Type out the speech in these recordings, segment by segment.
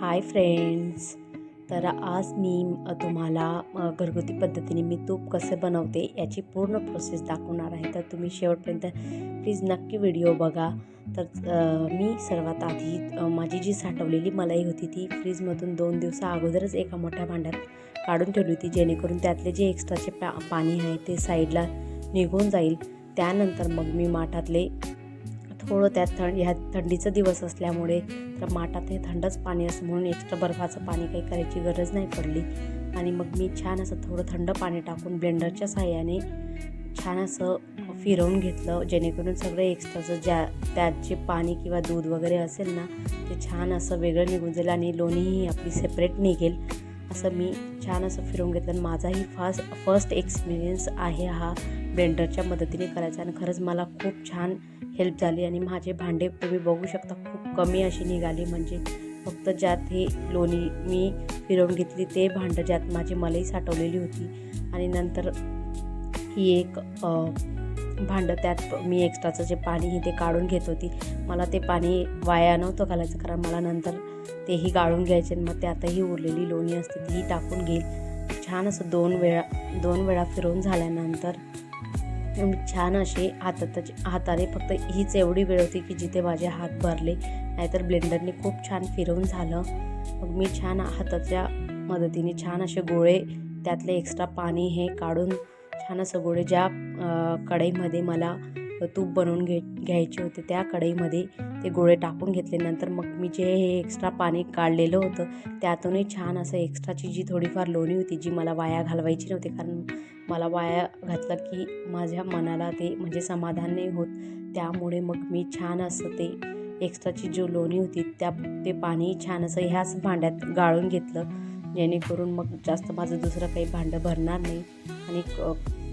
Hi friends. तर आज मी तुम्हाला घरगुती पद्धतीने मी तूप कसे बनवते याची पूर्ण प्रोसेस दाखवणार आहे. तर तुम्ही शेवटपर्यंत प्लीज नक्की व्हिडिओ बघा. तर मी सर्वात आधी माझी जी साठवलेली मलाई होती ती फ्रीजमधून 2 दिवसा अगोदरच एका मोठ्या भांड्यात काढून ठेवली होती, जेणेकरून त्यातले जे एक्स्ट्राचे पाणी आहे ते साईडला निघून जाईल. त्यानंतर मग मी माठातले थोडं त्यात ह्या थंडीचा दिवस असल्यामुळे तर माठात हे थंडच पाणी असं म्हणून एक्स्ट्रा बर्फाचं पाणी काही करायची गरज नाही पडली. आणि मग मी छान असं थोडं थंड पाणी टाकून ब्लेंडरच्या साहाय्याने छान असं फिरवून घेतलं, जेणेकरून सगळं एक्स्ट्राचं त्यात जे पाणी किंवा दूध वगैरे असेल ना ते छान असं वेगळं निघून जाईल आणि लोणीही आपली सेपरेट निघेल. असं मी छान असं फिरवून घेतलं. आणि माझाही फर्स्ट एक्सपिरियन्स आहे हा ब्लेंडरच्या मदतीने करायचा, आणि खरंच मला खूप छान हेल्प झाली. आणि माझे भांडे तुम्ही बघू शकता खूप कमी अशी निघाली, म्हणजे फक्त ज्यात हे लोणी मी फिरवून घेतली ते भांडं ज्यात माझी मलाई साठवलेली होती. आणि नंतर ही एक भांडं त्यात मी एक्स्ट्राचं जे पाणी ते काढून घेत होती. मला ते पाणी वाया नव्हतं घालायचं, कारण मला नंतर तेही गाळून घ्यायचे. मग त्यातही उरलेली लोणी असते तीही टाकून घेईल. छान असं दोन वेळा फिरवून झाल्यानंतर मी छान असे हाताने फक्त हीच एवढी वेळ होती की जिथे माझे हात भरले, नाहीतर ब्लेंडरने खूप छान फिरवून झालं. मग मी छान हाताच्या मदतीने छान असे गोळे त्यातले एक्स्ट्रा पाणी हे काढून छान असं गोळे ज्या कढईमध्ये मला तूप बनवून घ्यायचे होते त्या कढईमध्ये ते गोळे टाकून घेतले. नंतर मग मी जे हे एक्स्ट्रा पाणी काढलेलं होतं त्यातूनही छान असं एक्स्ट्राची जी थोडीफार लोणी होती जी मला वाया घालवायची नव्हती, कारण मला वाया घातलं की माझ्या मनाला ते म्हणजे समाधान नाही होत. त्यामुळे मग मी छान असं ते एक्स्ट्राची जो लोणी होती ते पाणी छान असं ह्याच भांड्यात गाळून घेतलं, जेणेकरून मग जास्त माझं दुसरं काही भांडं भरणार नाही. आणि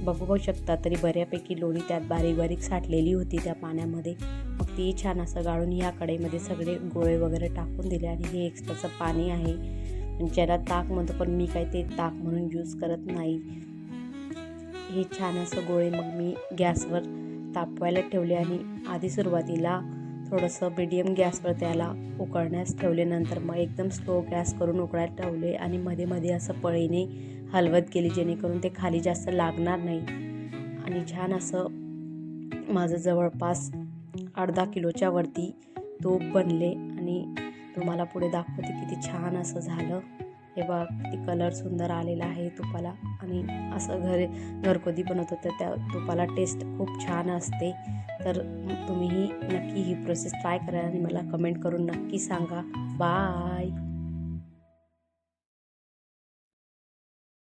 बघू शकता तरी बऱ्यापैकी लोणी त्यात बारीक बारीक साठलेली होती त्या पाण्यामध्ये. मग ती छान असं गाळून ह्या कढईमध्ये सगळे गोळे वगैरे टाकून दिले. आणि हे एक्स्ट्राचं पाणी आहे ज्याला ताक म्हणतो, पण मी काही ते ताक म्हणून यूज करत नाही. हे छान असं गोळे मग मी गॅसवर तापवायला ठेवले. आणि आधी सुरुवातीला थोडंसं मीडियम गॅसवर त्याला उकळण्यास ठेवले. नंतर मग एकदम स्लो गॅस करून उकळायला ठेवले आणि मध्ये मध्ये असं पळीने हलवत गेली, जेणेकरून ते खाली जास्त लागणार नाही. आणि छान असं माझं जवळपास अर्धा किलोच्या वरती तूप बनले. आणि तुम्हाला पुढे दाखवते किती छान असं झालं. हे बघा किती कलर सुंदर आलेला आहे तुपाला. आणि असं घरगुती बनवतो तर त्या तुपाला टेस्ट खूप छान असते. तर तुम्हीही नक्की ही प्रोसेस ट्राय करा आणि मला कमेंट करून नक्की सांगा. बाय.